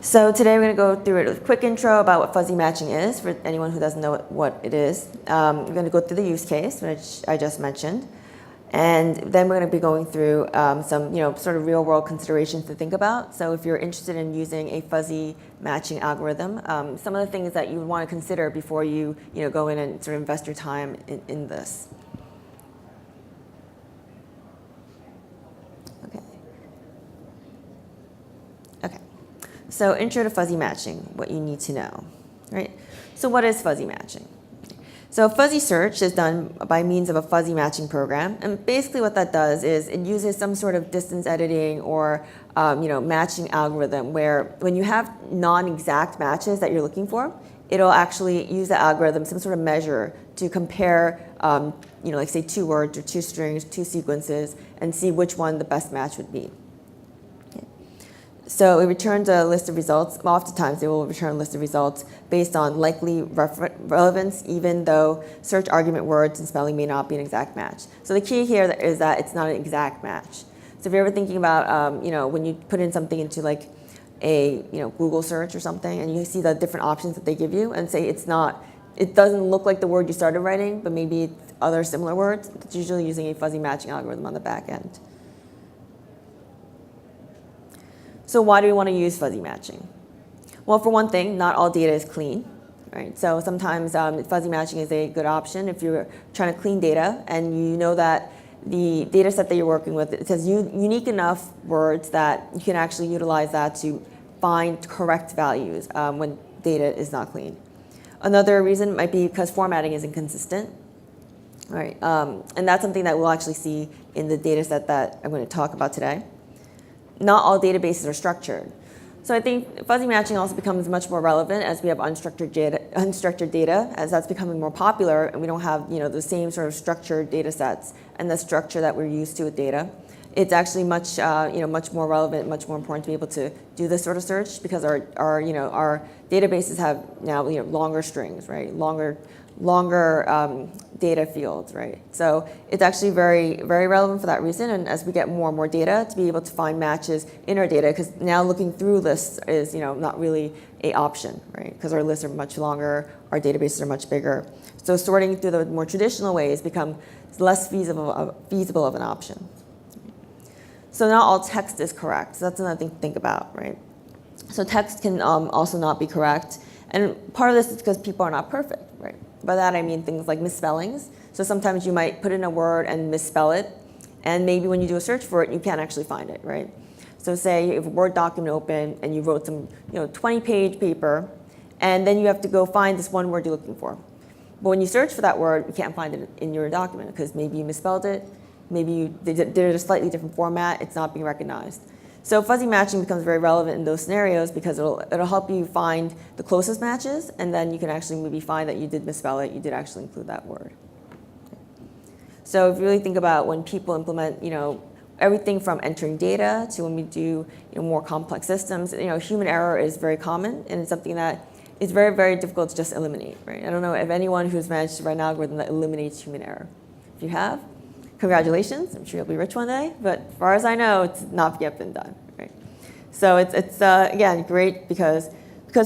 So today we're going to go through it with a quick intro about what fuzzy matching is for anyone who doesn't know what it is. We're going to go through the use case, which I just mentioned. And then we're going to be going through some sort of real world considerations to think about. So if you're interested in using a fuzzy matching algorithm, some of the things that you would want to consider before you go in and sort of invest your time in this. Okay. So intro to fuzzy matching, what you need to know, right? So what is fuzzy matching? So a fuzzy search is done by means of a fuzzy matching program, and basically what that does is it uses some sort of distance editing or matching algorithm where when you have non-exact matches that you're looking for, it'll actually use the algorithm, some sort of measure to compare, like say 2 words or 2 strings, 2 sequences, and see which one the best match would be. So it returns a list of results. Oftentimes, it will return a list of results based on likely relevance, even though search argument words and spelling may not be an exact match. So the key here is that it's not an exact match. So if you're ever thinking about, when you put in something into like a Google search or something, and you see the different options that they give you, and say it doesn't look like the word you started writing, but maybe it's other similar words, it's usually using a fuzzy matching algorithm on the back end. So why do we want to use fuzzy matching? Well, for one thing, not all data is clean, right? So sometimes fuzzy matching is a good option if you're trying to clean data and you know that the data set that you're working with, it has unique enough words that you can actually utilize that to find correct values when data is not clean. Another reason might be because formatting is inconsistent, right? And that's something that we'll actually see in the data set that I'm going to talk about today. Not all databases are structured. So I think fuzzy matching also becomes much more relevant as we have unstructured data, as that's becoming more popular, and we don't have the same sort of structured data sets and the structure that we're used to with data. It's actually much much more relevant, much more important to be able to do this sort of search because our databases have now longer strings, right? Longer data fields, right? So it's actually very, very relevant for that reason. And as we get more and more data, to be able to find matches in our data, because now looking through lists is not really an option, right? Because our lists are much longer, our databases are much bigger. So sorting through the more traditional ways become less feasible of an option. So not all text is correct. So that's another thing to think about, right? So text can also not be correct. And part of this is because people are not perfect, right? By that I mean things like misspellings. So sometimes you might put in a word and misspell it, and maybe when you do a search for it, you can't actually find it, right? So say you have a Word document open and you wrote some 20-page paper, and then you have to go find this one word you're looking for. But when you search for that word, you can't find it in your document because maybe you misspelled it, maybe you did it in a slightly different format, it's not being recognized. So fuzzy matching becomes very relevant in those scenarios because it'll help you find the closest matches, and then you can actually maybe find that you did misspell it, you did actually include that word. So if you really think about when people implement, everything from entering data to when we do more complex systems, human error is very common, and it's something that is very, very difficult to just eliminate, right? I don't know if anyone who's managed to write an algorithm that eliminates human error. If you have, congratulations, I'm sure you'll be rich one day, but as far as I know, it's not yet been done, right? So it's again, great because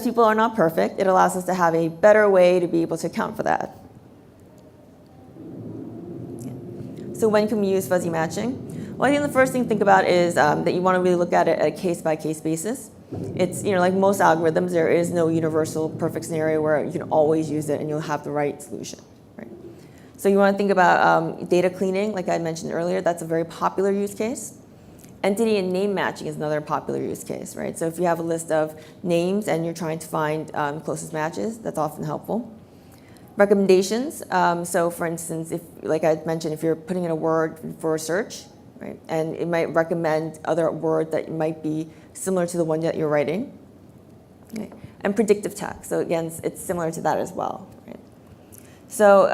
people are not perfect, it allows us to have a better way to be able to account for that. So when can we use fuzzy matching? Well, I think the first thing to think about is that you want to really look at it at a case-by-case basis. It's, like most algorithms, there is no universal perfect scenario where you can always use it and you'll have the right solution. So you want to think about data cleaning, like I mentioned earlier, that's a very popular use case. Entity and name matching is another popular use case, right? So if you have a list of names and you're trying to find closest matches, that's often helpful. Recommendations, so for instance, like I mentioned, if you're putting in a word for a search, right, and it might recommend other words that might be similar to the one that you're writing. Okay. And predictive text, so again, it's similar to that as well, right? So,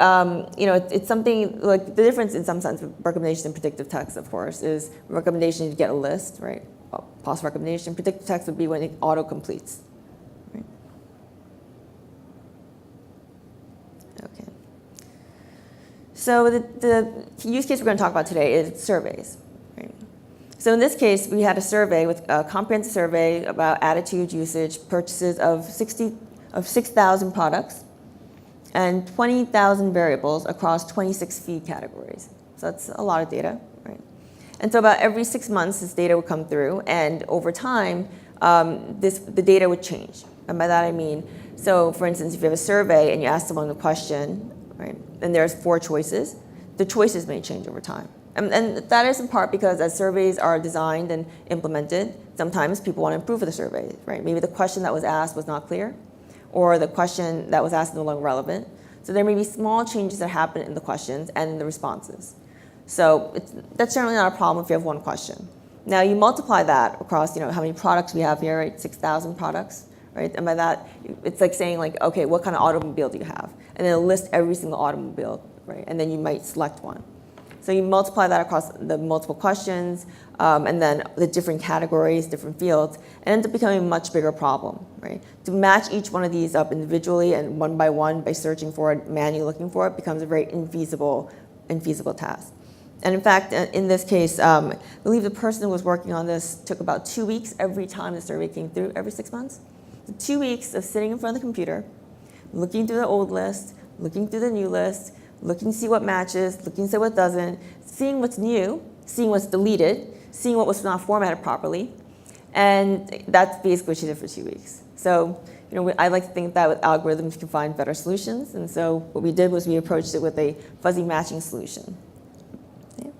it's something like the difference in some sense with recommendation and predictive text, of course, is recommendation you get a list, right? Pause recommendation. Predictive text would be when it auto-completes. Right? Okay. So the use case we're going to talk about today is surveys. Right? So in this case, we had a survey with a comprehensive survey about attitude, usage, purchases of 6,000 products and 20,000 variables across 26 feed categories. So that's a lot of data, right? And so about every 6 months, this data would come through, and over time, the data would change. And by that I mean, so for instance, if you have a survey and you ask someone a question, right, and there's 4 choices, the choices may change over time. And that is in part because as surveys are designed and implemented, sometimes people want to improve the survey, right? Maybe the question that was asked was not clear, or the question that was asked is no longer relevant. So there may be small changes that happen in the questions and in the responses. So that's generally not a problem if you have one question. Now you multiply that across, how many products we have here, right? 6,000 products, right? And by that, it's like saying like, okay, what kind of automobile do you have? And then it'll list every single automobile, right? And then you might select one. So you multiply that across the multiple questions, and then the different categories, different fields, and it ends up becoming a much bigger problem, right? To match each one of these up individually and one by searching for it, manually looking for it, becomes a very infeasible task. And in fact, in this case, I believe the person who was working on this took about 2 weeks every time the survey came through, every 6 months. So 2 weeks of sitting in front of the computer, looking through the old list, looking through the new list, looking to see what matches, looking to see what doesn't, seeing what's new, seeing what's deleted, seeing what was not formatted properly. And that's basically what she did for 2 weeks. So, I like to think that with algorithms you can find better solutions. And so what we did was we approached it with a fuzzy matching solution. Yeah.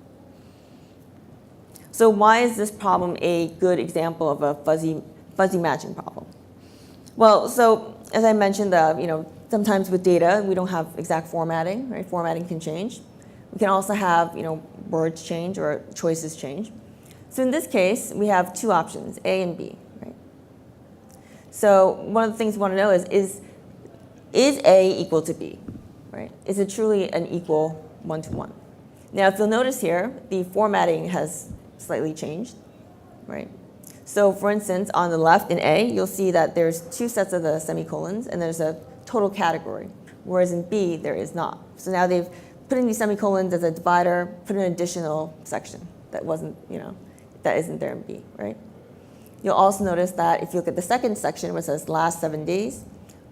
So why is this problem a good example of a fuzzy matching problem? Well, so as I mentioned, sometimes with data, we don't have exact formatting, right? Formatting can change. We can also have, words change or choices change. So in this case, we have 2 options, A and B, right? So one of the things we want to know is A equal to B, right? Is it truly an equal one-to-one? Now, if you'll notice here, the formatting has slightly changed, right? So for instance, on the left in A, you'll see that there's 2 sets of the semicolons, and there's a total category, whereas in B, there is not. So now they've put in these semicolons as a divider, put in an additional section that wasn't, that isn't there in B, right? You'll also notice that if you look at the second section where it says last 7 days,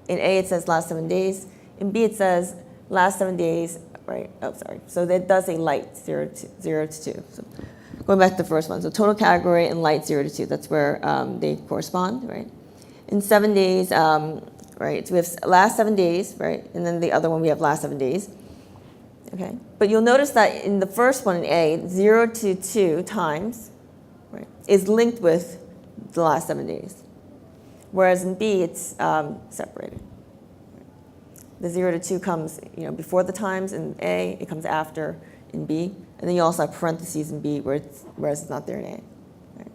in A it says last 7 days, in B it says last 7 days, right? Oh, sorry. So that does a light 0 to 2. So going back to the first one, so total category and light 0 to 2, that's where they correspond, right? In 7 days, right, so we have last 7 days, right? And then the other one we have last 7 days. Okay, but you'll notice that in the first one in A, 0 to 2 times, right, is linked with the last 7 days. Whereas in B, it's separated. The 0 to 2 comes, before the times in A, it comes after in B. And then you also have parentheses in B whereas it's not there in A. Right?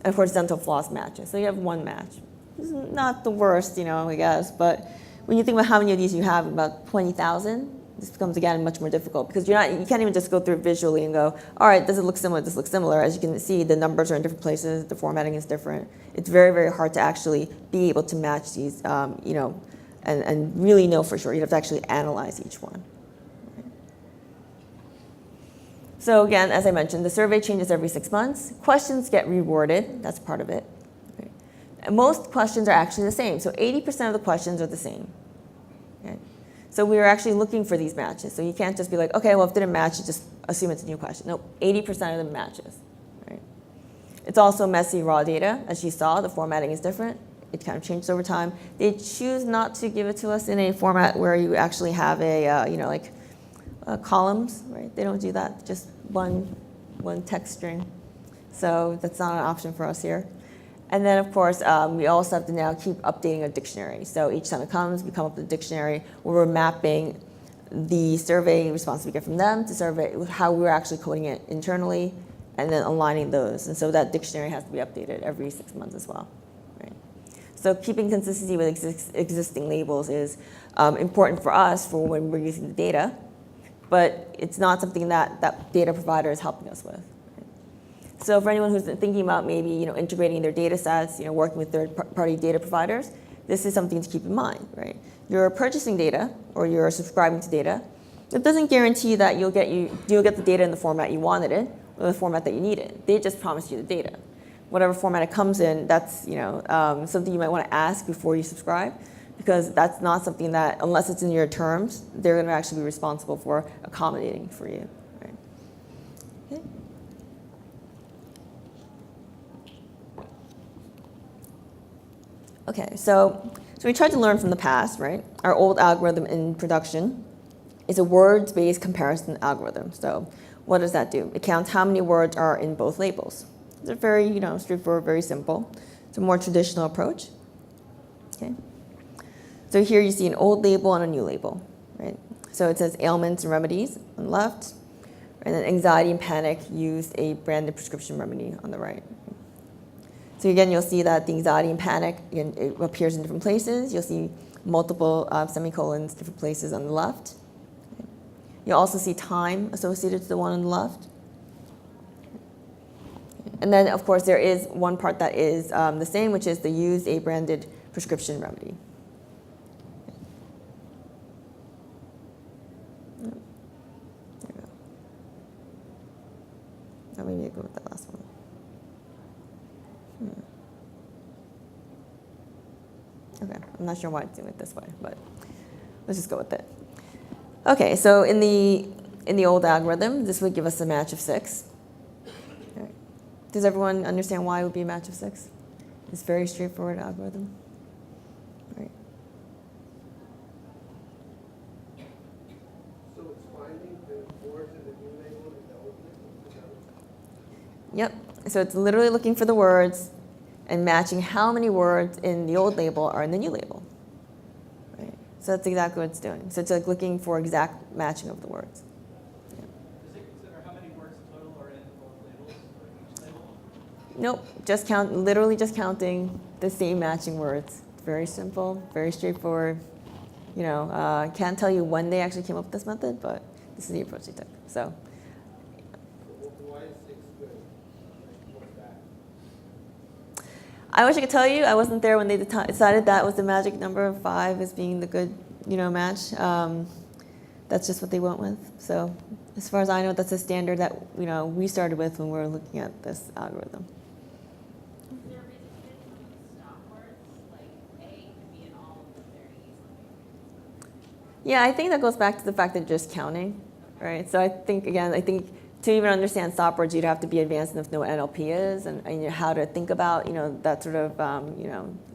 And horizontal flaws matches. So you have one match. It's not the worst, I guess, but when you think about how many of these you have, about 20,000, this becomes, again, much more difficult because you can't even just go through it visually and go, all right, does it look similar? Does it look similar? As you can see, the numbers are in different places. The formatting is different. It's very, very hard to actually be able to match these, and really know for sure. You have to actually analyze each one. So again, as I mentioned, the survey changes every 6 months. Questions get reworded. That's part of it. Okay. And most questions are actually the same. So 80% of the questions are the same. Okay. So we were actually looking for these matches. So you can't just be like, okay, well, if it didn't match, you just assume it's a new question. No, 80% of them matches. Right? It's also messy raw data. As you saw, the formatting is different. It kind of changes over time. They choose not to give it to us in a format where you actually have a, columns, right? They don't do that, just one text string. So that's not an option for us here. And then, of course, we also have to now keep updating a dictionary. So each time it comes, we come up with a dictionary where we're mapping the survey responses we get from them to survey how we're actually coding it internally, and then aligning those. And so that dictionary has to be updated every 6 months as well. Right? So keeping consistency with existing labels is important for us for when we're using the data, but it's not something that data provider is helping us with. So for anyone who's thinking about maybe integrating their data sets, working with third-party data providers, this is something to keep in mind, right? You're purchasing data or you're subscribing to data. It doesn't guarantee that you'll get the data in the format you wanted it, the format that you needed. They just promised you the data. Whatever format it comes in, that's something you might want to ask before you subscribe, because that's not something that, unless it's in your terms, they're going to actually be responsible for accommodating for you. Right? Okay. Okay, so we tried to learn from the past, right? Our old algorithm in production is a words-based comparison algorithm. So what does that do? It counts how many words are in both labels. It's a very, straightforward, very simple. It's a more traditional approach. Okay. So here you see an old label and a new label, right? So it says ailments and remedies on the left, and then anxiety and panic use a branded prescription remedy on the right. So again, you'll see that the anxiety and panic, again, it appears in different places. You'll see multiple semicolons, different places on the left. You'll also see time associated to the one on the left. And then, of course, there is one part that is the same, which is the use a branded prescription remedy. There we go. Oh, maybe I go with that last one. Okay, I'm not sure why it's doing it this way, but let's just go with it. Okay, so in the old algorithm, this would give us a match of 6. Right. Does everyone understand why it would be a match of 6? It's a very straightforward algorithm. Right. So it's finding the words in the new label and the old label? Yep. So it's literally looking for the words and matching how many words in the old label are in the new label. Right. So that's exactly what it's doing. So it's like looking for exact matching of the words. Yeah. Does it consider how many words total are in both labels, or each label? Nope. Literally just counting the same matching words. It's very simple, very straightforward. Can't tell you when they actually came up with this method, but this is the approach they took. So. Why is 6 good? What's that? I wish I could tell you. I wasn't there when they decided that was the magic number of 5 as being the good, match. That's just what they went with. So, as far as I know, that's a standard that we started with when we were looking at this algorithm. Is there a reason you didn't use stop words? Like A could be in all of them very easily. Yeah, I think that goes back to the fact that you're just counting, right? So I think to even understand stop words, you'd have to be advanced enough to know what NLP is and how to think about that sort of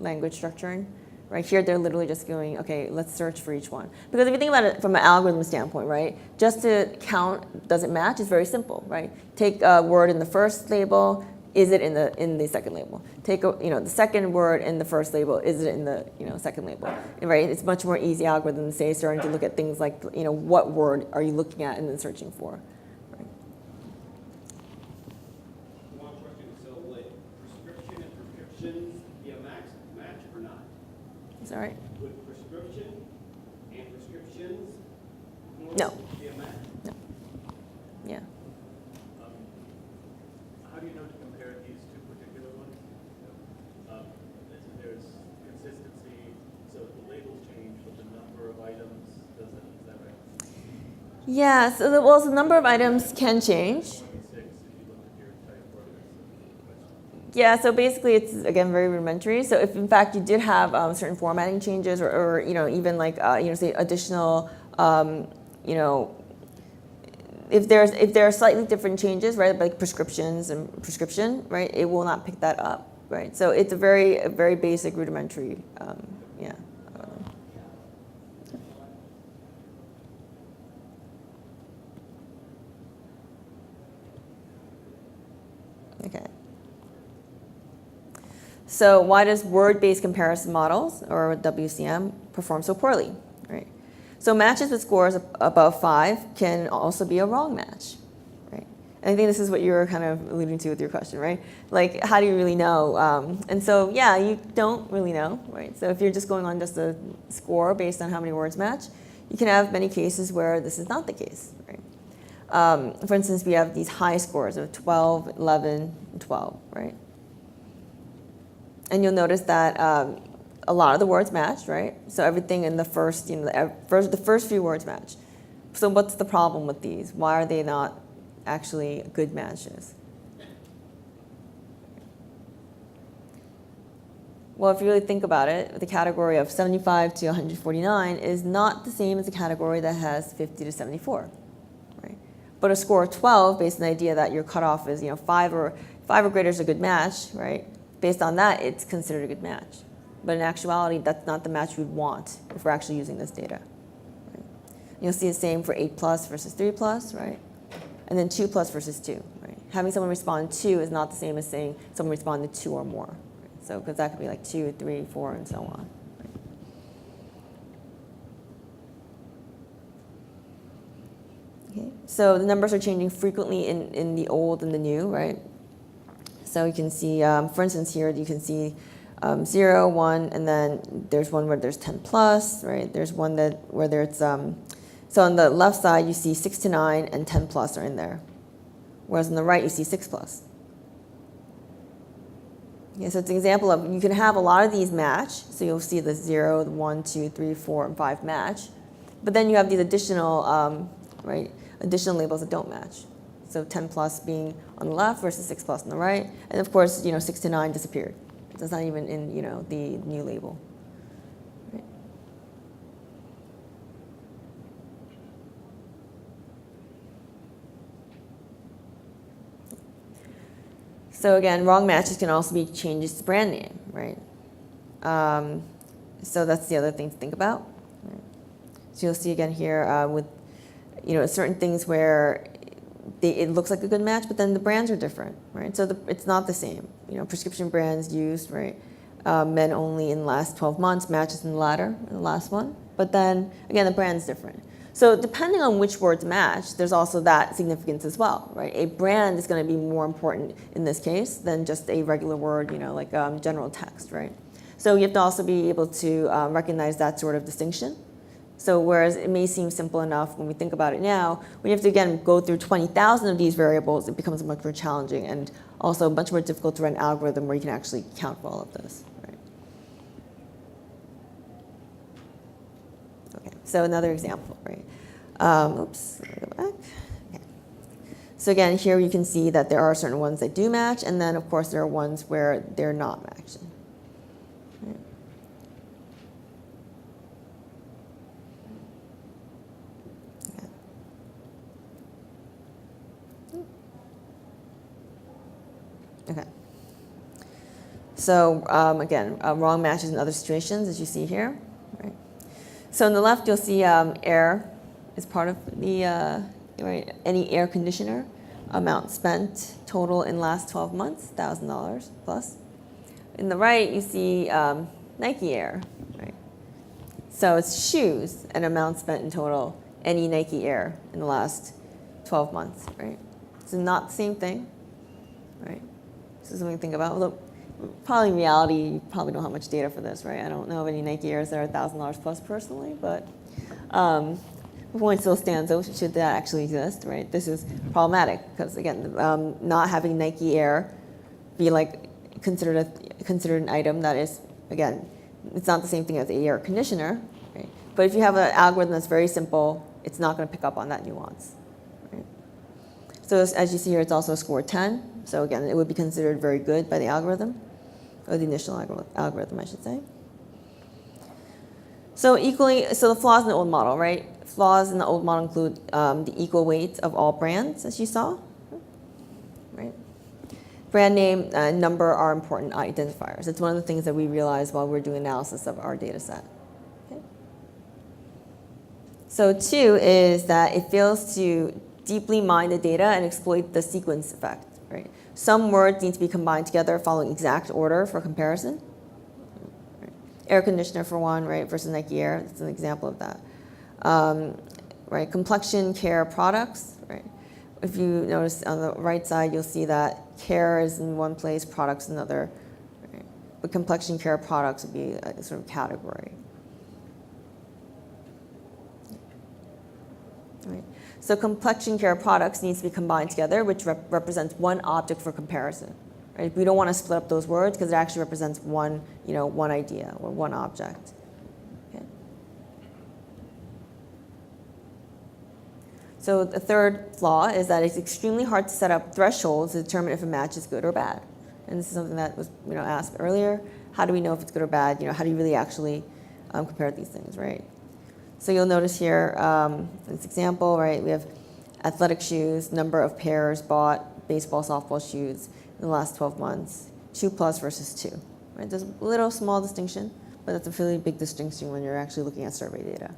language structuring. Right here, they're literally just going, okay, let's search for each one. Because if you think about it from an algorithm standpoint, right, just to count does it match is very simple, right? Take a word in the first label, is it in the second label? Take the second word in the first label, is it in the second label? Right? It's much more easy algorithm than say starting to look at things like what word are you looking at and then searching for. Right? One question. So, would prescription and prescriptions be a match or not? Is that right? Would prescription and prescriptions No. be a match? No. Yeah. How do you know to compare these two particular ones? There's consistency, so the labels change, but the number of items doesn't. Is that right? Yeah. So the number of items can change. 26, if you look at your type order. Yeah, so basically it's, again, very rudimentary. So if, in fact, you did have certain formatting changes or even like, say additional, if there are slightly different changes, right, like prescriptions and prescription, right, it will not pick that up, right? So it's a very basic rudimentary, yeah. Okay. So why does word-based comparison models, or WCM, perform so poorly? Right. So matches with scores above 5 can also be a wrong match. Right. And I think this is what you were kind of alluding to with your question, right? Like, how do you really know? And so, yeah, you don't really know, right? So if you're just going on just a score based on how many words match, you can have many cases where this is not the case, right? For instance, we have these high scores of 12, 11, and 12, right? And you'll notice that a lot of the words match, right? So everything in the first, the first few words match. So what's the problem with these? Why are they not actually good matches. Well, if you really think about it, the category of 75 to 149 is not the same as the category that has 50 to 74, right? But a score of 12, based on the idea that your cutoff is 5 or greater is a good match, right? Based on that, it's considered a good match. But in actuality, that's not the match we'd want if we're actually using this data. Right? You'll see the same for 8 plus versus 3 plus, right? And then 2 plus versus 2, right? Having someone respond 2 is not the same as saying someone responded 2 or more. Right? So, because that could be like 2, 3, 4, and so on. Right? Okay. So the numbers are changing frequently in the old and the new, right? So you can see, for instance, here you can see 0, 1, and then there's one where there's 10 plus, right? There's one where there's, so on the left side you see 6 to 9 and 10 plus are in there. Whereas on the right you see 6 plus. Yeah, so it's an example of, you can have a lot of these match, so you'll see the 0, the 1, 2, 3, 4, and 5 match. But then you have these additional, additional labels that don't match. So 10 plus being on the left versus 6 plus on the right. And of course, 6 to 9 disappeared. So it's not even in, the new label. Right. So again, wrong matches can also be changes to brand name, right? So that's the other thing to think about. Right. So you'll see again here with, certain things where it looks like a good match, but then the brands are different, right? So it's not the same. Prescription brands used, right? Men only in the last 12 months, matches in the latter, in the last one. But then, again, the brand's different. So depending on which words match, there's also that significance as well, right? A brand is going to be more important in this case than just a regular word, like general text, right? So you have to also be able to recognize that sort of distinction. So whereas it may seem simple enough when we think about it now, when you have to, again, go through 20,000 of these variables, it becomes much more challenging and also much more difficult to run an algorithm where you can actually account for all of this. Right? Okay, so another example, right? Oops, let me go back. Okay. So again, here you can see that there are certain ones that do match, and then of course there are ones where they're not matching. Right? Okay. So again, wrong matches in other situations, as you see here. Right. So on the left, you'll see air is part of the any air conditioner amount spent total in last 12 months, $1,000 plus. In the right, you see Nike Air. Right. So it's shoes and amount spent in total any Nike Air in the last 12 months. Right. So not the same thing. Right. So something to think about. Look, probably in reality, you probably don't have much data for this, right? I don't know of any Nike Airs that are $1,000 plus personally, but the point still stands. So should that actually exist, right? This is problematic because again, not having Nike Air be like considered an item that is, again, it's not the same thing as a air conditioner, right? But if you have an algorithm that's very simple, it's not going to pick up on that nuance. Right? So as you see here, it's also a score 10. So again, it would be considered very good by the algorithm, or the initial algorithm, I should say. So the flaws in the old model, right? Flaws in the old model include the equal weight of all brands, as you saw, right? Brand name and number are important identifiers. It's one of the things that we realized while we're doing analysis of our data set. Okay. So 2 is that it fails to deeply mine the data and exploit the sequence effect. Right. Some words need to be combined together following exact order for comparison. Right. Air conditioner for one, right, versus Nike Air. That's an example of that. Right. Complexion care products. Right. If you notice on the right side, you'll see that care is in one place, products another. Right. But complexion care products would be a sort of category. Right. So complexion care products needs to be combined together, which represents one object for comparison. Right? We don't want to split up those words because it actually represents one idea or one object. Okay. So the third flaw is that it's extremely hard to set up thresholds to determine if a match is good or bad. And this is something that was asked earlier. How do we know if it's good or bad? How do you really actually compare these things, right? So you'll notice here, in this example, right, we have athletic shoes, number of pairs bought, baseball, softball shoes in the last 12 months, 2+ versus 2. Right? There's a little small distinction, but that's a really big distinction when you're actually looking at survey data.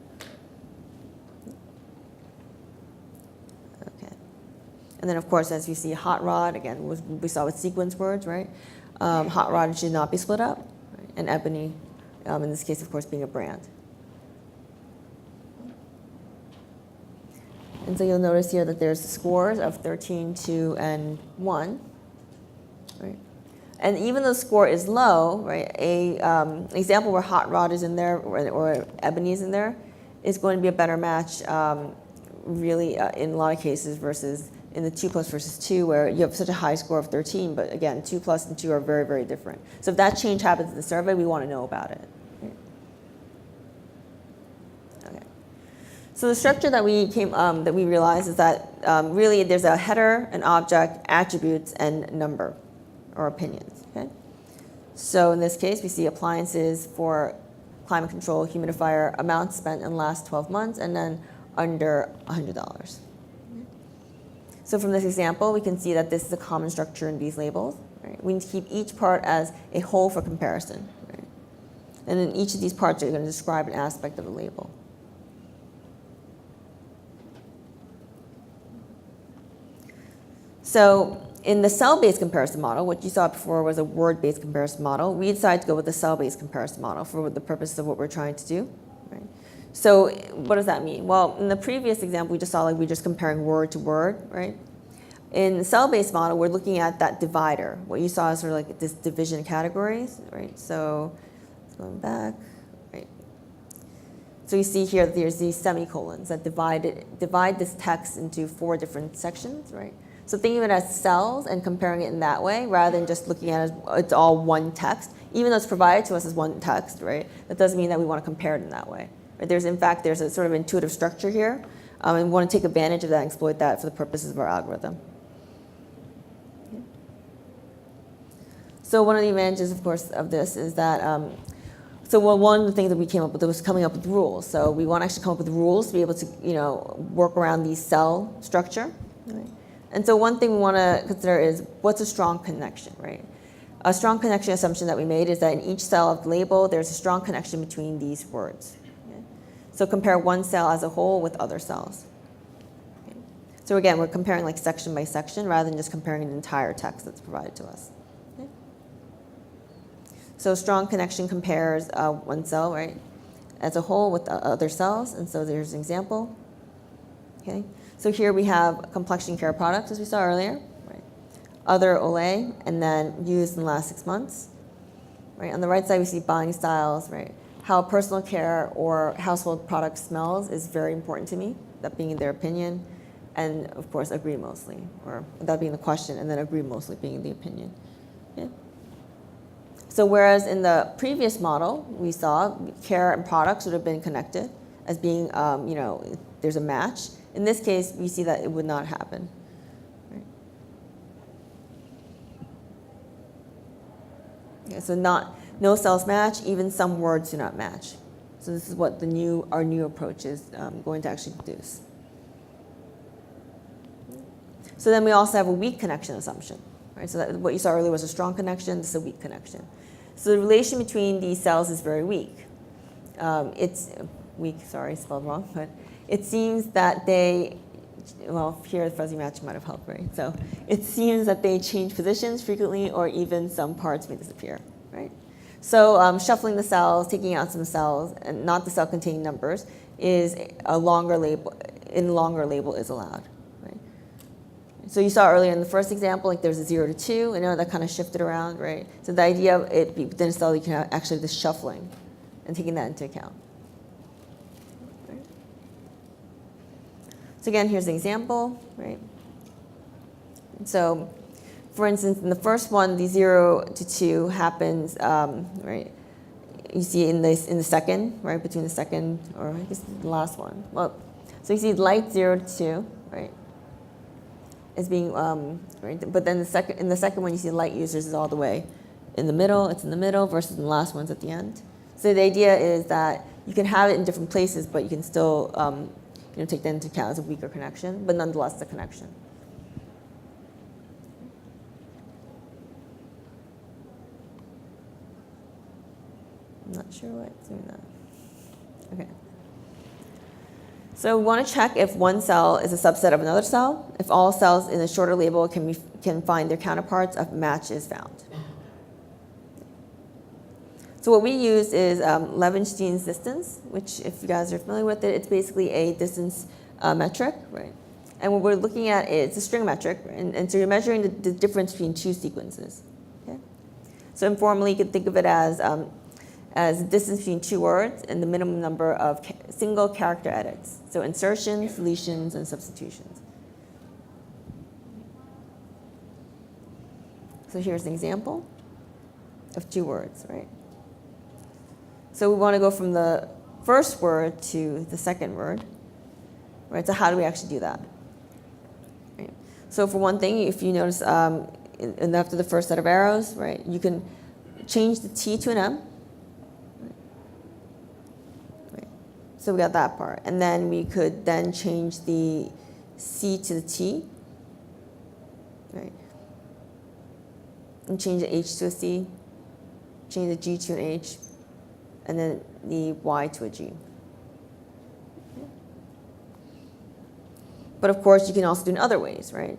Okay. And then, of course, as you see, hot rod, again, we saw with sequence words, right? Hot rod should not be split up, right? And ebony, in this case, of course, being a brand. And so you'll notice here that there's scores of 13, 2, and 1, right? And even though the score is low, right, a example where hot rod is in there or ebony is in there is going to be a better match really in a lot of cases versus in the 2+ versus 2 where you have such a high score of 13, but again, 2+ and 2 are very, very different. So if that change happens in the survey, we want to know about it. So the structure that we realized is that really there's a header, an object, attributes, and number, or opinions. Okay. So in this case, we see appliances for climate control, humidifier, amount spent in the last 12 months, and then under $100. So from this example, we can see that this is a common structure in these labels. Right? We need to keep each part as a whole for comparison. Right? And then each of these parts are going to describe an aspect of the label. So in the cell-based comparison model, what you saw before was a word-based comparison model. We decided to go with the cell-based comparison model for the purpose of what we're trying to do. Right? So what does that mean? Well, in the previous example, we just saw we're just comparing word to word, right? In the cell-based model, we're looking at that divider. What you saw is sort of like this division categories, right? So going back, right? So you see here that there's these semicolons that divide this text into 4 different sections, right? So thinking of it as cells and comparing it in that way, rather than just looking at it as it's all one text, even though it's provided to us as one text, right? That doesn't mean that we want to compare it in that way. Right? There's a sort of intuitive structure here, and we want to take advantage of that and exploit that for the purposes of our algorithm. Okay. So one of the advantages, of course, of this is that one of the things that we came up with was coming up with rules. So we want to actually come up with rules to be able to work around the cell structure. Right? And so one thing we want to consider is what's a strong connection, right? A strong connection assumption that we made is that in each cell of the label, there's a strong connection between these words. Okay? So compare one cell as a whole with other cells. Okay? So again, we're comparing like section by section rather than just comparing an entire text that's provided to us. Okay? So strong connection compares one cell, right, as a whole with other cells. And so there's an example. Okay? So here we have complexion care products, as we saw earlier, right? Other Olay, and then used in the last 6 months. Right? On the right side, we see buying styles, right? How personal care or household product smells is very important to me, that being their opinion, and of course, agree mostly, or that being the question, and then agree mostly being the opinion. Okay? So whereas in the previous model, we saw care and products would have been connected as being, there's a match. In this case, we see that it would not happen. Right? Okay, so no cells match, even some words do not match. So this is what our new approach is going to actually produce. So then we also have a weak connection assumption. Right? So that, what you saw earlier was a strong connection, this is a weak connection. So the relation between these cells is very weak. It's weak, sorry, spelled wrong, but it seems that here the fuzzy match might have helped, right? So it seems that they change positions frequently or even some parts may disappear, right? So shuffling the cells, taking out some cells, and not the cell containing numbers, is a longer label is allowed, right? So you saw earlier in the first example, like there's a 0 to 2, and that kind of shifted around, right? So the idea of it within a cell, you can have actually this shuffling and taking that into account. So again, here's an example, right? So, for instance, in the first one, the 0 to 2 happens, right? You see in the second, right, between the second or I guess the last one. Well, So you see light 0 to 2, right? Is being, right? But then in the second one, you see light users is all the way in the middle. It's in the middle versus the last one's at the end. So the idea is that you can have it in different places, but you can still take that into account as a weaker connection, but nonetheless a connection. I'm not sure why it's doing that. Okay. So we want to check if one cell is a subset of another cell, if all cells in a shorter label can find their counterparts if match is found. So what we use is Levenshtein's distance, which if you guys are familiar with it, it's basically a distance metric, right? And what we're looking at is a string metric, and so you're measuring the difference between two sequences. Okay? So informally, you can think of it as the distance between two words and the minimum number of single character edits. So insertions, deletions, and substitutions. So here's an example of two words, right? So we want to go from the first word to the second word, right? So how do we actually do that? Right? So for one thing, if you notice after the first set of arrows, right, you can change the T to an M. Right? So we got that part. And then we could then change the C to the T, right? And change the H to a C, change the G to an H, and then the Y to a G. But of course, you can also do it in other ways, right?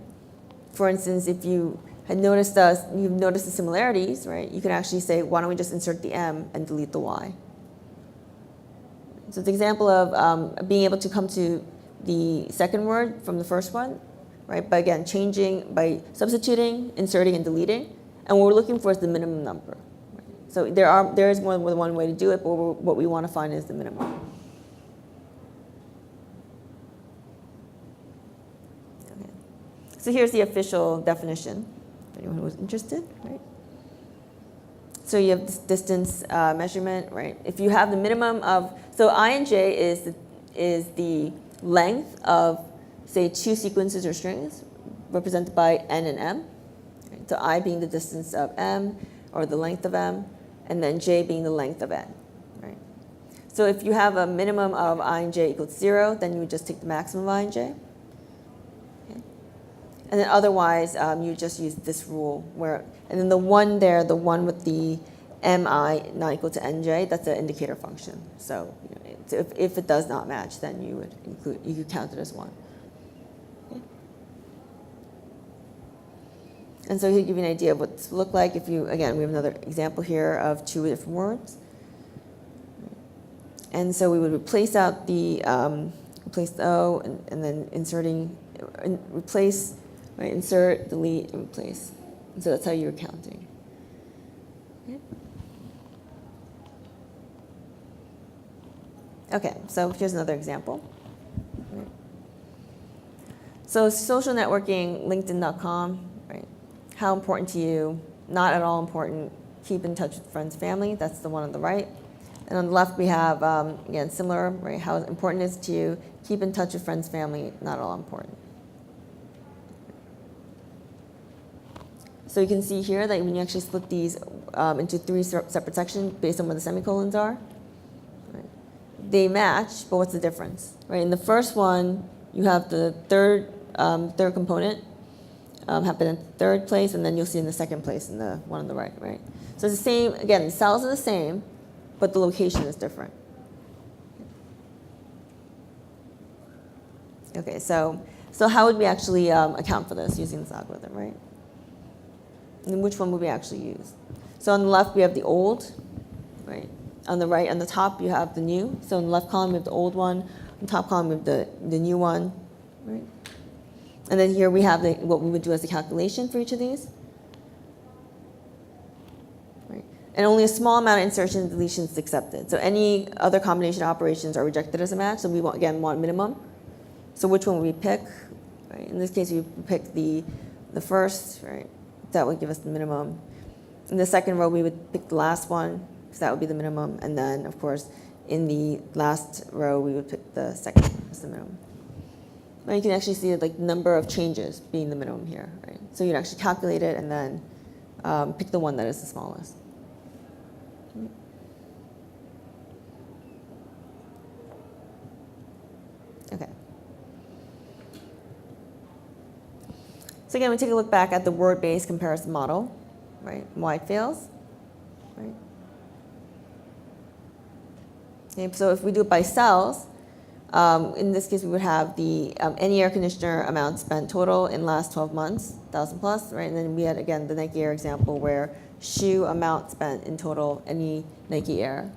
For instance, if you had noticed you've noticed the similarities, right? You can actually say, why don't we just insert the M and delete the Y? So it's an example of being able to come to the second word from the first one, right? By again, by substituting, inserting, and deleting. And what we're looking for is the minimum number. So there is more than one way to do it, but what we want to find is the minimum. Okay. So here's the official definition, for anyone who was interested, right? So you have this distance measurement, right? If you have the minimum of, so I and J is the length of, say, two sequences or strings represented by N and M. Right? So I being the distance of M, or the length of M, and then J being the length of N, right? So if you have a minimum of I and J equals 0, then you would just take the maximum of I and J. Okay. And then otherwise, you just use this rule and then the one there, the one with the MI not equal to NJ, that's an indicator function. So, if it does not match, then you could count it as 1. Okay. And so he'll give you an idea of what this will look like if again, we have another example here of two different words. And so we would replace the O, and then replace, right, insert, delete, and replace. And so that's how you're counting. Okay, so here's another example. So social networking, LinkedIn.com, right? How important to you? Not at all important. Keep in touch with friends, family. That's the one on the right. And on the left, we have, again, similar, right? How important it is to you? Keep in touch with friends, family. Not at all important. So you can see here that when you actually split these into 3 separate sections based on where the semicolons are, right? They match, but what's the difference? Right? In the first one, you have the third component happen in third place, and then you'll see in the second place in the one on the right, right? So it's the same, again, the cells are the same, but the location is different. Okay, so how would we actually account for this using this algorithm, right? And which one would we actually use? So on the left, we have the old, right? On the right, on the top, you have the new. So in the left column, we have the old one. On the top column, we have the new one, right? And then here we have what we would do as a calculation for each of these. Right? And only a small amount of insertions and deletions is accepted. So any other combination operations are rejected as a match. So we want minimum. So which one would we pick? Right? In this case, we pick the first, right? That would give us the minimum. In the second row, we would pick the last one, because that would be the minimum. And then, of course, in the last row, we would pick the second as the minimum. Now you can actually see like number of changes being the minimum here, right? So you'd actually calculate it and then pick the one that is the smallest. Okay. So again, we take a look back at the word-based comparison model, right? Why it fails, right? Okay, so if we do it by cells, in this case, we would have the any air conditioner amount spent total in last 12 months, 1,000 plus, right? And then we had, again, the Nike Air example where shoe amount spent in total, any Nike Air,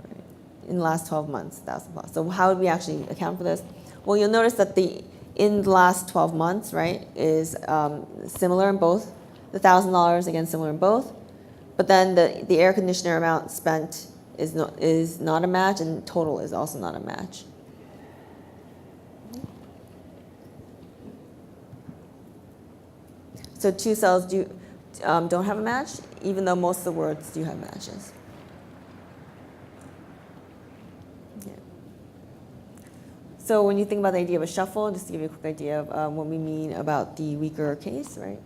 right, in the last 12 months, 1,000 plus. So how would we actually account for this? Well, you'll notice that in the last 12 months, right, is similar in both. The $1,000, again, similar in both. But then the air conditioner amount spent is not a match, and total is also not a match. So two cells don't have a match, even though most of the words do have matches. Yeah. So when you think about the idea of a shuffle, just to give you a quick idea of what we mean about the weaker case, right?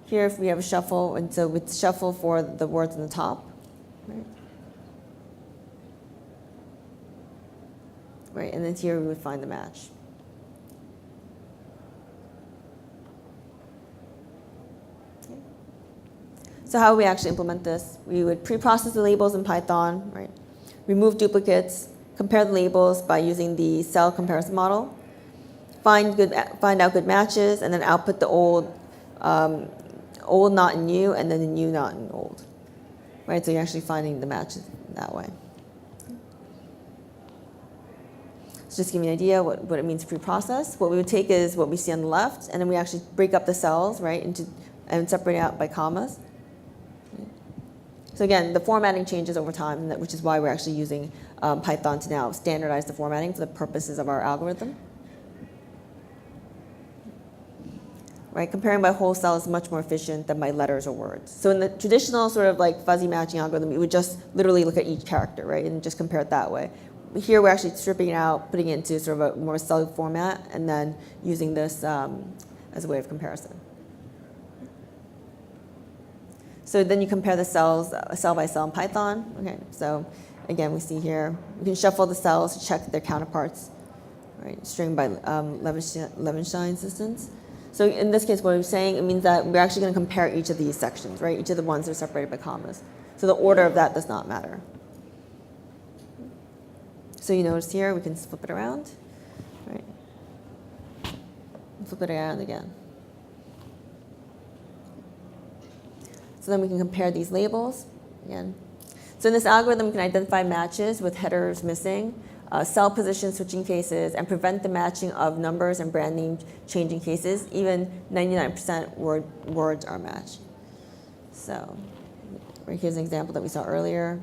Here, if we have a shuffle, and so with shuffle for the words on the top, right? Right, and then here we would find the match. Okay. So how would we actually implement this? We would pre-process the labels in Python, right? Remove duplicates, compare the labels by using the cell comparison model, find out good matches, and then output the old not in new, and then the new not in old. Right, so you're actually finding the matches that way. So just to give you an idea what it means to pre-process. What we would take is what we see on the left, and then we actually break up the cells, right, and separate it out by commas. So again, the formatting changes over time, which is why we're actually using Python to now standardize the formatting for the purposes of our algorithm. Right, comparing by whole cell is much more efficient than by letters or words. So in the traditional sort of like fuzzy matching algorithm, you would just literally look at each character, right, and just compare it that way. Here we're actually stripping it out, putting it into sort of a more cell format, and then using this as a way of comparison. So then you compare the cells cell by cell in Python. Okay, so again, we see here, we can shuffle the cells to check their counterparts, right, string by Levenstein's distance. So in this case, what we're saying, it means that we're actually going to compare each of these sections, right, each of the ones that are separated by commas. So the order of that does not matter. So you notice here, we can flip it around, right? Flip it around again. So then we can compare these labels again. So in this algorithm, we can identify matches with headers missing, cell position switching cases, and prevent the matching of numbers and brand name changing cases. Even 99% words are matched. So right here's an example that we saw earlier.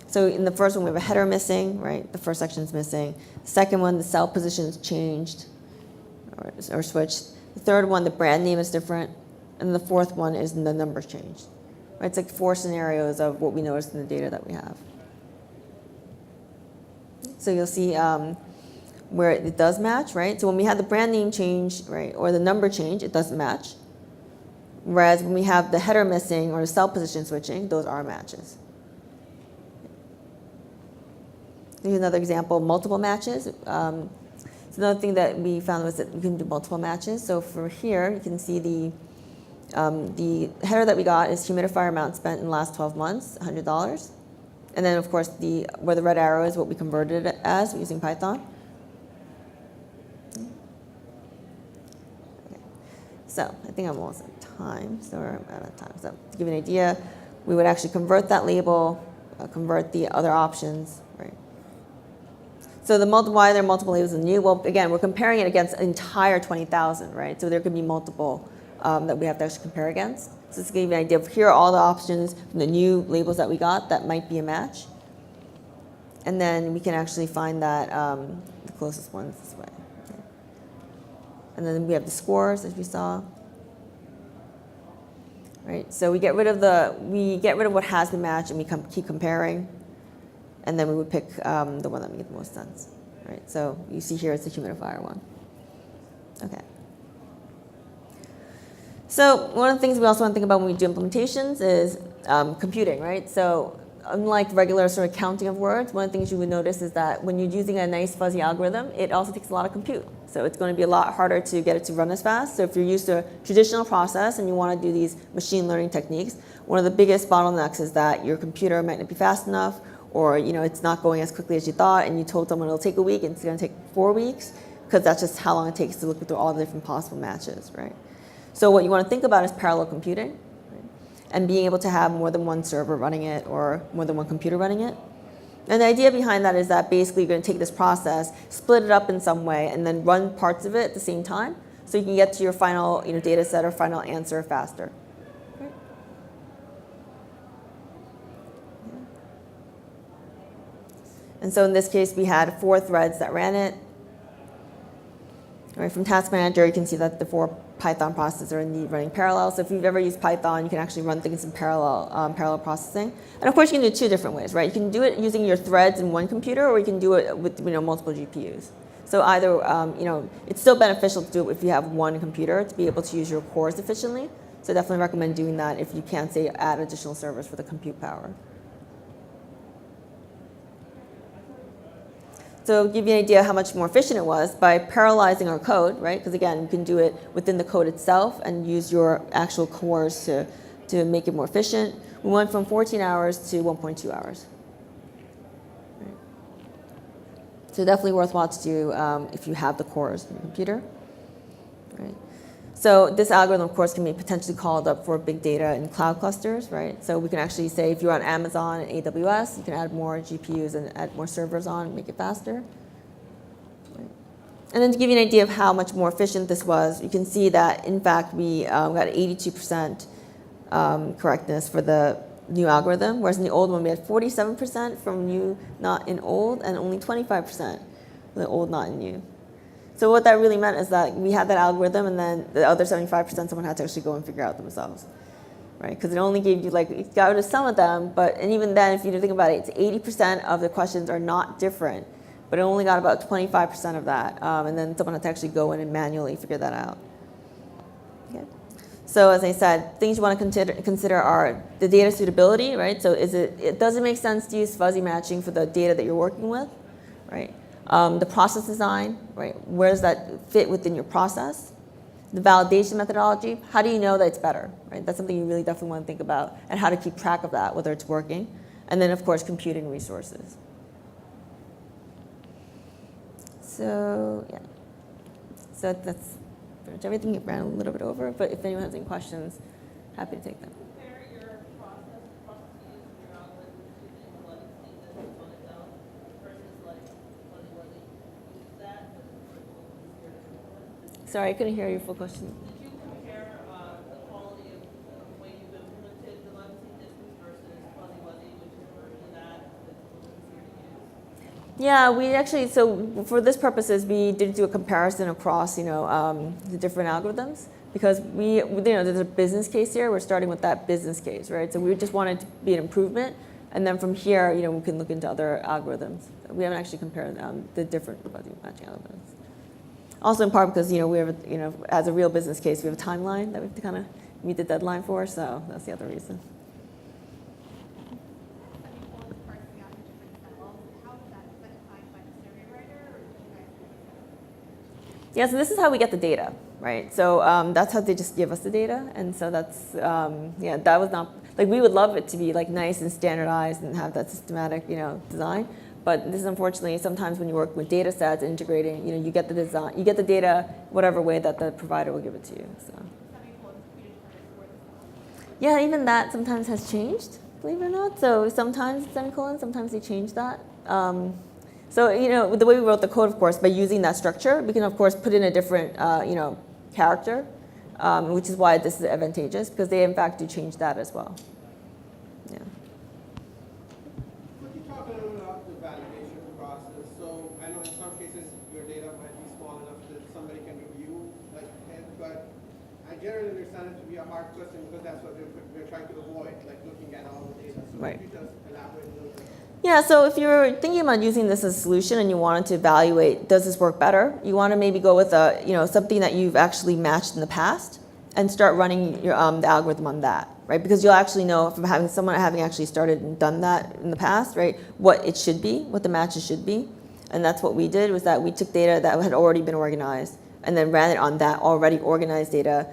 So in the first one, we have a header missing, right? The first section is missing. The second one, the cell position is changed or switched. The third one, the brand name is different. And the fourth one is the numbers changed. Right? It's like 4 scenarios of what we noticed in the data that we have. So you'll see where it does match, right? So when we have the brand name change, right, or the number change, it doesn't match. Whereas when we have the header missing or the cell position switching, those are matches. Here's another example, multiple matches. So another thing that we found was that we can do multiple matches. So for here, you can see the header that we got is humidifier amount spent in the last 12 months, $100. And then, of course, where the red arrow is what we converted it as using Python. Okay. So I think I'm almost at time, so we're out of time. So to give you an idea, we would actually convert that label, convert the other options, right? So why there are multiple labels in new? Well, again, we're comparing it against an entire 20,000, right? So there could be multiple that we have to actually compare against. So this to give you an idea of here are all the options from the new labels that we got that might be a match. And then we can actually find that the closest one is this way. Okay. And then we have the scores, as we saw. Right? So we get rid of what has been matched, and we keep comparing. And then we would pick the one that makes the most sense. Right? So you see here it's the humidifier one. Okay. So one of the things we also want to think about when we do implementations is computing, right? So unlike regular sort of counting of words, one of the things you would notice is that when you're using a nice fuzzy algorithm, it also takes a lot of compute. So it's going to be a lot harder to get it to run as fast. So if you're used to a traditional process and you want to do these machine learning techniques, one of the biggest bottlenecks is that your computer might not be fast enough, or it's not going as quickly as you thought, and you told someone it'll take a week and it's going to take 4 weeks, because that's just how long it takes to look through all the different possible matches, right? So what you want to think about is parallel computing, right? And being able to have more than one server running it or more than one computer running it. And the idea behind that is that basically you're going to take this process, split it up in some way, and then run parts of it at the same time, so you can get to your final data set or final answer faster. Right? And so in this case, we had 4 threads that ran it. Right, from Task Manager, you can see that the 4 Python processes are indeed running parallel. So if you've ever used Python, you can actually run things in parallel processing. And of course, you can do it 2 different ways, right? You can do it using your threads in one computer, or you can do it with multiple GPUs. So either, it's still beneficial to do it if you have one computer to be able to use your cores efficiently. So definitely recommend doing that if you can't, say, add additional servers for the compute power. So give you an idea how much more efficient it was by parallelizing our code, right? Because again, you can do it within the code itself and use your actual cores to make it more efficient. We went from 14 hours to 1.2 hours. Right. So definitely worthwhile to do if you have the cores in your computer. Right. So this algorithm, of course, can be potentially called up for big data in cloud clusters, right? So we can actually say if you're on Amazon and AWS, you can add more GPUs and add more servers on and make it faster. Right. And then to give you an idea of how much more efficient this was, you can see that, in fact, we got 82% correctness for the new algorithm, whereas in the old one, we had 47% from new, not in old, and only 25% for the old, not in new. So what that really meant is that we had that algorithm, and then the other 75% someone had to actually go and figure out themselves, right? Because it only gave you, it got rid of some of them, and even then, if you think about it, it's 80% of the questions are not different, but it only got about 25% of that, and then someone had to actually go in and manually figure that out. Okay. So as I said, things you want to consider are the data suitability, right? So does it make sense to use fuzzy matching for the data that you're working with, right? The process design, right? Where does that fit within your process? The validation methodology, how do you know that it's better, right? That's something you really definitely want to think about, and how to keep track of that, whether it's working. And then, of course, computing resources. So, yeah. So that's pretty much everything. It ran a little bit over, but if anyone has any questions, happy to take them. Compare your processes, your algorithm to the blood status on its own versus fuzzy wuzzy. Use that as a Sorry, I couldn't hear your full question. Did you compare the quality of the way you've implemented the legacy distance versus fuzzy wuzzy, which is a version of that that's a little easier to use? Yeah, we actually, so for this purposes, we did do a comparison across, the different algorithms, because there's a business case here. We're starting with that business case, right? So we just wanted to be an improvement, and then from here, we can look into other algorithms. We haven't actually compared the different fuzzy matching algorithms. Also, in part because we have, as a real business case, we have a timeline that we have to kind of meet the deadline for. So that's the other reason. Yeah, so this is how we get the data, right? So that's how they just give us the data, and so that's that was not we would love it to be nice and standardized and have that systematic design. But this is unfortunately sometimes when you work with data sets, integrating, you get the design, you get the data whatever way that the provider will give it to you. So. Yeah, even that sometimes has changed, believe it or not. So sometimes semicolons, sometimes they change that. So the way we wrote the code, of course, by using that structure, we can of course put in a different character, which is why this is advantageous, because they in fact do change that as well. Yeah. Could you talk a little bit about the validation process? So I know in some cases your data might be small enough that somebody can review it, but I generally understand it to be a hard question because that's what we're trying to avoid, looking at all the data. So Right. could you just elaborate a little bit? Yeah, so if you're thinking about using this as a solution and you wanted to evaluate, does this work better? You want to maybe go with something that you've actually matched in the past and start running your, the algorithm on that, right? Because you'll actually know from having someone having actually started and done that in the past, right, what it should be, what the matches should be. And that's what we did, was that we took data that had already been organized and then ran it on that already organized data,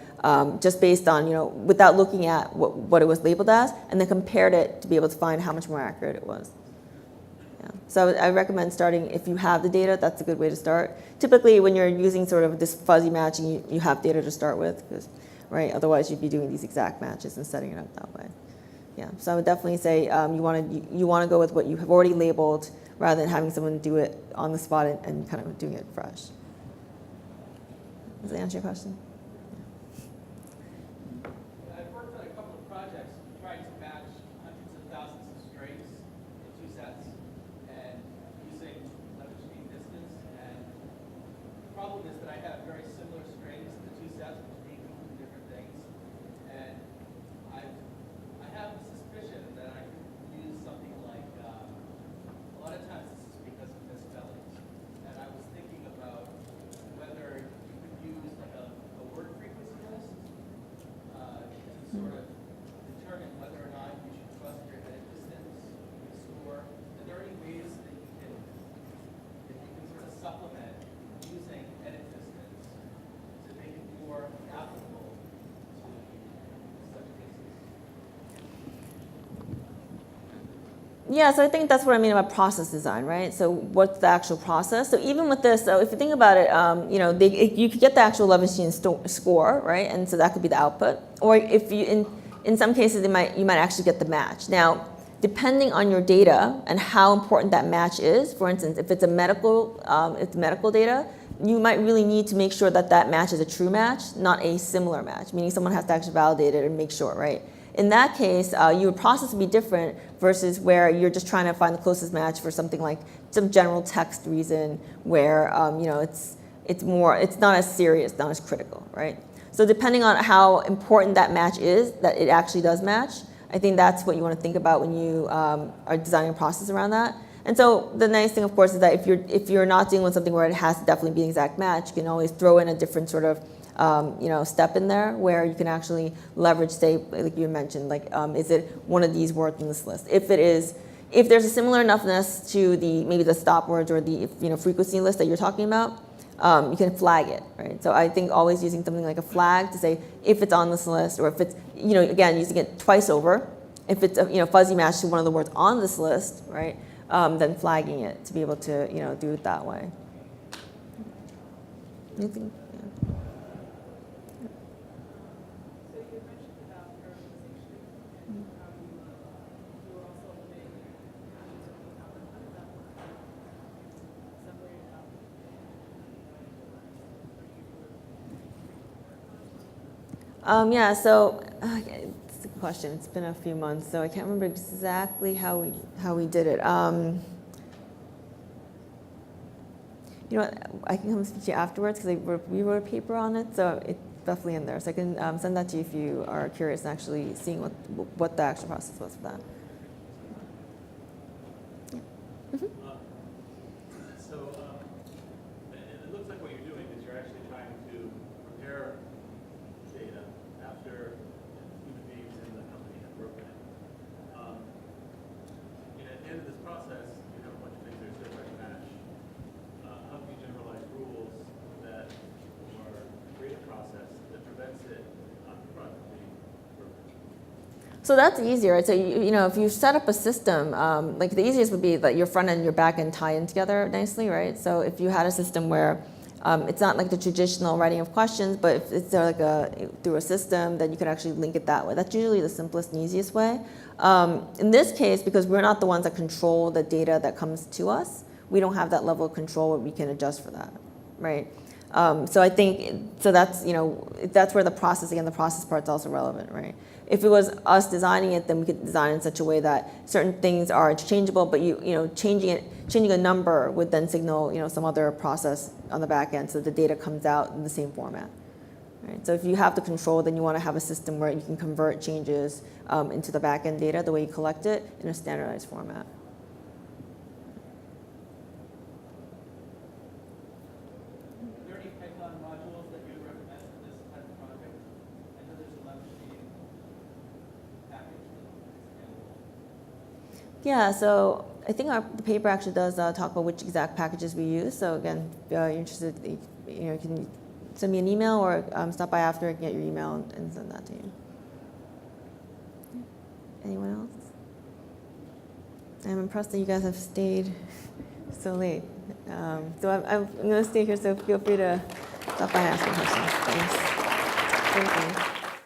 just based on, without looking at what it was labeled as, and then compared it to be able to find how much more accurate it was. Yeah. So I recommend starting, if you have the data, that's a good way to start. Typically, when you're using sort of this fuzzy matching, you have data to start with, because, right, otherwise you'd be doing these exact matches and setting it up that way. Yeah, so I would definitely say you want to go with what you have already labeled rather than having someone do it on the spot and kind of doing it fresh. Does that answer your question? I've worked on a couple of projects trying to match hundreds of thousands of strings in two sets and using leverage mean distance. And the problem is that I have very similar strings in the two sets, which mean completely different things. And I have a suspicion that I could use something like, a lot of times this is because of misspellings. And I was thinking about whether you could use like a word frequency list to sort of determine whether or not you should trust your edit distance score. Are there any ways that you can sort of supplement using edit distance to make it more applicable to such cases? Yeah, so I think that's what I mean about process design, right? So what's the actual process? So even with this, so if you think about it, you could get the actual Levenshtein score, right? And so that could be the output. Or if you, in some cases, you might actually get the match. Now, depending on your data and how important that match is, for instance, if it's medical data, you might really need to make sure that that match is a true match, not a similar match, meaning someone has to actually validate it and make sure, right? In that case, your process would be different versus where you're just trying to find the closest match for something like some general text reason where it's not as serious, not as critical, right? So depending on how important that match is, that it actually does match, I think that's what you want to think about when you are designing a process around that. And so the nice thing, of course, is that if you're not dealing with something where it has to definitely be an exact match, you can always throw in a different sort of step in there where you can actually leverage, say, like you mentioned, like is it one of these words in this list? If there's a similar enoughness to maybe the stop words or the frequency list that you're talking about, you can flag it, right? So I think always using something like a flag to say if it's on this list, or if it's again using it twice over, if it's a fuzzy match to one of the words on this list, right? Then flagging it to be able to do it that way. Anything? So you mentioned about prioritization and how you were also limiting how does that separate out? Yeah, so it's a good question. It's been a few months, so I can't remember exactly how we did it. I can come speak to you afterwards because we wrote a paper on it, so it's definitely in there. So I can send that to you if you are curious and actually seeing what the actual process was for that. So it looks like what you're doing is you're actually trying to prepare data after human beings in the company have worked on it. At the end of this process, you have a bunch of things that are still trying to match. How can you generalize rules that or create a process that prevents it on the front being perfect? So that's easier. Right? So if you set up a system, like the easiest would be that your front end and your back end tie in together nicely, right? So if you had a system where it's not like the traditional writing of questions, but if it's like through a system, then you could actually link it that way. That's usually the simplest and easiest way. In this case, because we're not the ones that control the data that comes to us, we don't have that level of control where we can adjust for that, right? So I think that's that's where the process part's also relevant, right? If it was us designing it, then we could design it in such a way that certain things are interchangeable, but changing a number would then signal some other process on the back end, so the data comes out in the same format. Right? So if you have the control, then you want to have a system where you can convert changes into the back end data, the way you collect it, in a standardized format. Yeah, so I think the paper actually does talk about which exact packages we use. So again, if you're interested, you can send me an email or stop by after and get your email and send that to you. Anyone else? I'm impressed that you guys have stayed so late. So I'm going to stay here, so feel free to stop by and ask me questions. Thanks. Thank you.